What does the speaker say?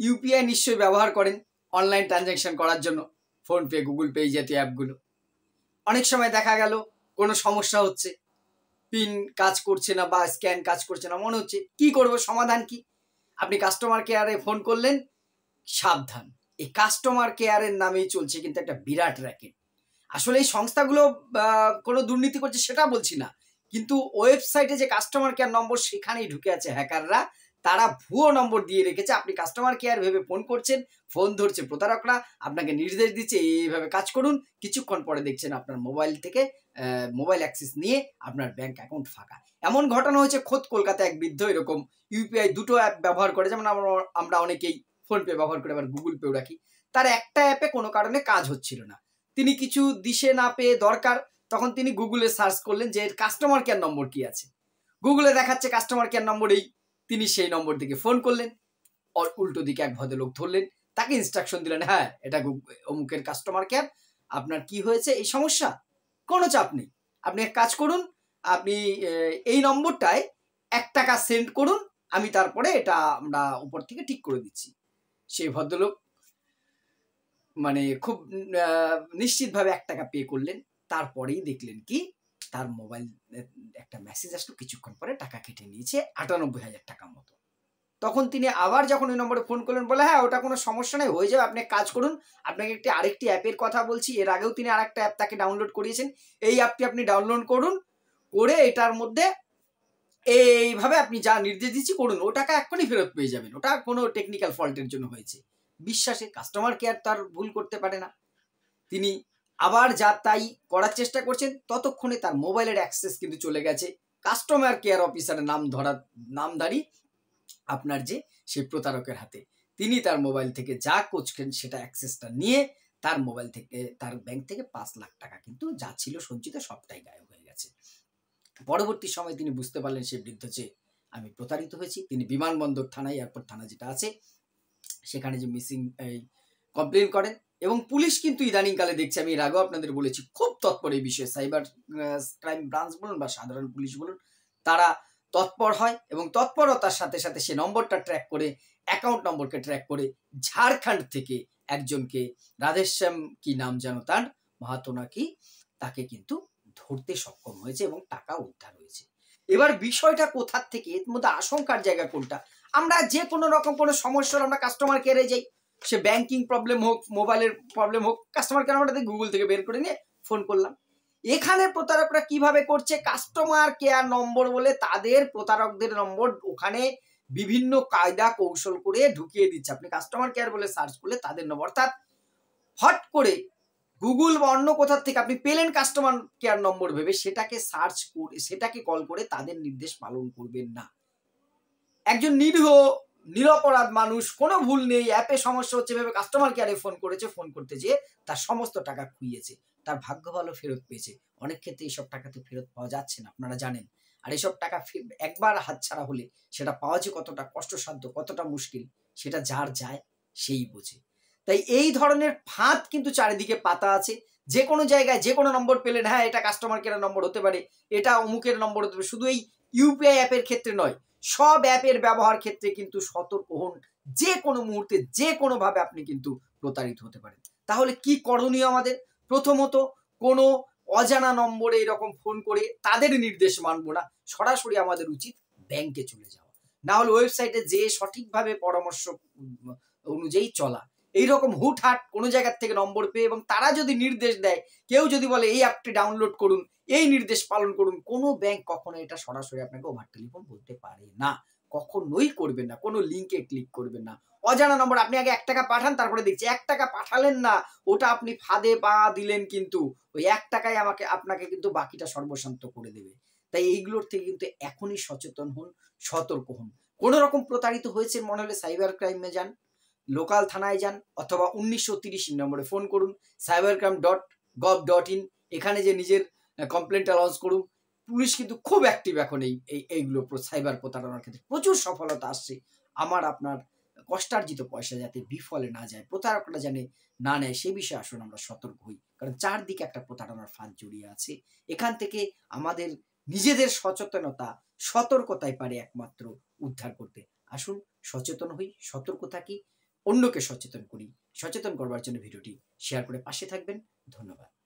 UPI নিশ্চয়ই ব্যবহার করেন অনলাইন ট্রানজ্যাকশন করার জন্য, ফোনপে, গুগল পে জাতীয় অ্যাপগুলো। অনেক সময় দেখা গেল কোনো সমস্যা হচ্ছে, পিন কাজ করছে না বা স্ক্যান কাজ করছে না, মনে হচ্ছে কি করব, সমাধান কি? আপনি কাস্টমার কেয়ারে ফোন করলেন, সাবধান, এই কাস্টমার কেয়ারের নামেই চলছে কিন্তু একটা বিরাট র্যাকেট। আসলে এই সংস্থাগুলো কোনো দুর্নীতি করছে সেটা বলছি না, কিন্তু ওয়েবসাইটে যে কাস্টমার কেয়ার নম্বর সেখানেই ঢুকে আছে হ্যাকাররা, তারা ভুয়ো নম্বর দিয়ে রেখেছে। আপনি কাস্টমার কেয়ার ভেবে ফোন করছেন, ফোন ধরছে প্রতারকরা, আপনাকে নির্দেশ দিচ্ছে এইভাবে কাজ করুন, কিছুক্ষণ পরে দেখছেন আপনার মোবাইল থেকে মোবাইল অ্যাক্সেস নিয়ে আপনার ব্যাংক অ্যাকাউন্ট ফাঁকা। এমন ঘটনা হয়েছে খোদ কলকাতা এক বৃদ্ধ এরকম ইউপিআই দুটো অ্যাপ ব্যবহার করে, যেমন আমরা অনেকেই ফোনপে ব্যবহার করে আবার গুগল পেও রাখি, তার একটা অ্যাপে কোনো কারণে কাজ হচ্ছিল না। তিনি কিছু দিশে না পেয়ে দরকার, তখন তিনি গুগলে সার্চ করলেন যে কাস্টমার কেয়ার নম্বর কি আছে। গুগলে দেখাচ্ছে কাস্টমার কেয়ার নম্বর এই, তিনি সেই নম্বর দিকে ফোন করলেন, উল্টো দিকে এক ভদ্রলোক ধরলেন, তাকে ইনস্ট্রাকশন দিলেন, হ্যাঁ এটা অমুকের কাস্টমার কেয়ার, আপনার কি হয়েছে, এই সমস্যা, কোনো চাপ নেই, আপনি এক কাজ করুন, আপনি এই নম্বরটায় 1 টাকা সেন্ড করুন, আমি তারপরে এটা আমরা উপর থেকে ঠিক করে দিচ্ছি। সেই ভদ্রলোক মানে খুব নিশ্চিতভাবে 1 টাকা পে করলেন। তারপরেই দেখলেন কি তার মোবাইল একটা মেসেজ আসলো, কিছুক্ষণ পরে টাকা কেটে নিয়েছে 98,000 টাকা মতো। তখন তিনি আবার যখন ওই নম্বরে ফোন করলেন, বলে হ্যাঁ ওটা কোনো সমস্যা নেই, হয়ে যাবে, আপনি এক কাজ করুন, আপনাকে আরেকটি অ্যাপের কথা বলছি, এর আগেও তিনি আরেকটা অ্যাপ তাকে ডাউনলোড করিয়েছেন, এই অ্যাপটি আপনি ডাউনলোড করুন, করে এটার মধ্যে এইভাবে আপনি যা নির্দেশ দিচ্ছি করুন, ও টাকা এক্ষুনি ফেরত পেয়ে যাবেন, ওটা কোনো টেকনিক্যাল ফল্টের জন্য হয়েছে। বিশ্বাসে কাস্টমার কেয়ার তার ভুল করতে পারে না। তিনি আবার যা তাই করার চেষ্টা করছেন, ততক্ষণে তার মোবাইলের অ্যাক্সেস কিন্তু চলে গেছে কাস্টমার কেয়ার অফিসারের নামধারী আপনার যে সেই প্রতারকের হাতে। তিনি তার মোবাইল থেকে যা করছেন সেটা অ্যাক্সেসটা নিয়ে তার মোবাইল থেকে, তার ব্যাংক থেকে 5 লাখ টাকা কিন্তু যা ছিল সঞ্চিত সবটাই গায়েব হয়ে গেছে। পরবর্তী সময় তিনি বুঝতে পারলেন সেই বৃদ্ধ যে আমি প্রতারিত হয়েছি। তিনি বিমানবন্দর থানায়, এয়ারপোর্ট থানা যেটা আছে সেখানে যে মিসিং কমপ্লেন করেন, এবং পুলিশ কিন্তু ইদানিংকালে দেখছি, আমি এর আগেও আপনাদের বলেছি, খুব তৎপর এই বিষয়ে, সাইবার ক্রাইম ব্রাঞ্চ বলুন বা সাধারণ পুলিশ বলুন, তারা তৎপর হয় এবং তৎপরতার সাথে সাথে সে নম্বরটা ট্র্যাক করে, অ্যাকাউন্ট নম্বরকে ট্র্যাক করে ঝাড়খণ্ড থেকে একজনকে, রাধেশ্যাম কি নাম যেন তার, মাহাতো নাকি, তাকে কিন্তু ধরতে সক্ষম হয়েছে এবং টাকা উদ্ধার হয়েছে। এবার বিষয়টা কোথার থেকে, এর মধ্যে আশঙ্কার জায়গা কোনটা? আমরা যে কোনো রকম কোনো সমস্যার আমরা কাস্টমার কেয়ারে যাই, সে ব্যাংকিং প্রবলেম হোক, মোবাইলের প্রবলেম হোক, কাস্টমার কেয়ার আমরা গুগল থেকে বের করে নিয়ে ফোন করলাম। এখানে প্রতারকরা কিভাবে করছে, কাস্টমার কেয়ার নম্বর বলে তাদের প্রতারকদের নম্বর ওখানে বিভিন্ন কায়দা কৌশল করে ঢুকিয়ে দিচ্ছে। আপনি কাস্টমার কেয়ার বলে সার্চ করলে তাদের নম্বর, অর্থাৎ হট করে গুগল বা অন্য কোথার থেকে আপনি পেলেন কাস্টমার কেয়ার নম্বর ভেবে সেটাকে সার্চ করে, সেটাকে কল করে তাদের নির্দেশ পালন করবেন না। একজন নিরীহ নিরপরাধ মানুষ, কোনো ভুল নেই, অ্যাপে সমস্যা হচ্ছে ভেবে কাস্টমার কেয়ারে ফোন করেছে, ফোন করতে যেয়ে তার সমস্ত টাকা খুইয়েছে, তার ভাগ্য ভালো ফেরত পেয়েছে। অনেক ক্ষেত্রে এইসব টাকা তো ফেরত পাওয়া যাচ্ছে না, আপনারা জানেন। আর এইসব টাকা একবার হাতছাড়া হলে সেটা পাওয়া যে কতটা কষ্টসাধ্য, কতটা মুশকিল, সেটা যার যায় সেই বোঝে। তাই এই ধরনের ফাঁদ কিন্তু চারিদিকে পাতা আছে। যে কোনো জায়গায় যে কোনো নম্বর পেলেন, হ্যাঁ এটা কাস্টমার কেয়ার নম্বর হতে পারে, এটা অমুকের নম্বর হতে পারে, শুধু এই ইউপিআই অ্যাপের ক্ষেত্রে নয়, সব অ্যাপের ব্যবহার ক্ষেত্রে কিন্তু সতর্ক হন। যে কোনো মুহূর্তে যে কোনোভাবে আপনি কিন্তু প্রতারিত হতে পারেন। তাহলে কি করণীয় আমাদের? প্রথমত, কোনো অজানা নম্বরে এরকম ফোন করে তাদের নির্দেশ মানব না, সরাসরি আমাদের উচিত ব্যাংকে চলে যাওয়া, না হলে ওয়েবসাইটে যে সঠিকভাবে পরামর্শ অনুযায়ী চলা। এইরকম হুটহাট কোনো জায়গার থেকে নম্বর পেয়ে এবং তারা যদি নির্দেশ দেয়, কেউ যদি বলে এই অ্যাপটি ডাউনলোড করুন, এই নির্দেশ পালন করুন, কোনো ব্যাংক কখনো এটা সরাসরি আপনাকে ওভার টেলিফোন বলতে পারে না, কখনোই করবেন না। কোনো লিঙ্কে ক্লিক করবেন না। অজানা নম্বর, আপনি আগে 1 টাকা পাঠান, তারপরে দেখছি 1 টাকা পাঠালেন না, ওটা আপনি ফাঁদে পা দিলেন, কিন্তু ওই 1 টাকায় আপনাকে কিন্তু বাকিটা সর্বশান্ত করে দেবে। তাই এইগুলোর থেকে কিন্তু এখনই সচেতন হন, সতর্ক হন। কোনো রকম প্রতারিত হয়েছে মনে হলে সাইবার ক্রাইমে যান, লোকাল থানায় যান, অথবা 1930 নম্বরে ফোন করুন, cybercrime.gov.in, এখানে যে নিজের কমপ্লেনটা লঞ্চ করুন। পুলিশ কিন্তু খুব অ্যাক্টিভ এখন এইগুলো সাইবার প্রতারণার ক্ষেত্রে, প্রচুর সফলতা আসছে। আমার আপনার কষ্টার্জিত পয়সা যাতে বিফলে না যায়, প্রতারকরা জানে না নেয়, সে বিষয়ে আসুন আমরা সতর্ক হই, কারণ চারদিকে একটা প্রতারণার ফাঁদ জড়িয়ে আছে। এখান থেকে আমাদের নিজেদের সচেতনতা, সতর্কতাই পারে একমাত্র উদ্ধার করতে। আসুন সচেতন হই, সতর্ক থাকি, অন্যকে সচেতন করি। সচেতন করবার জন্য ভিডিওটি শেয়ার করে পাশে থাকবেন। ধন্যবাদ।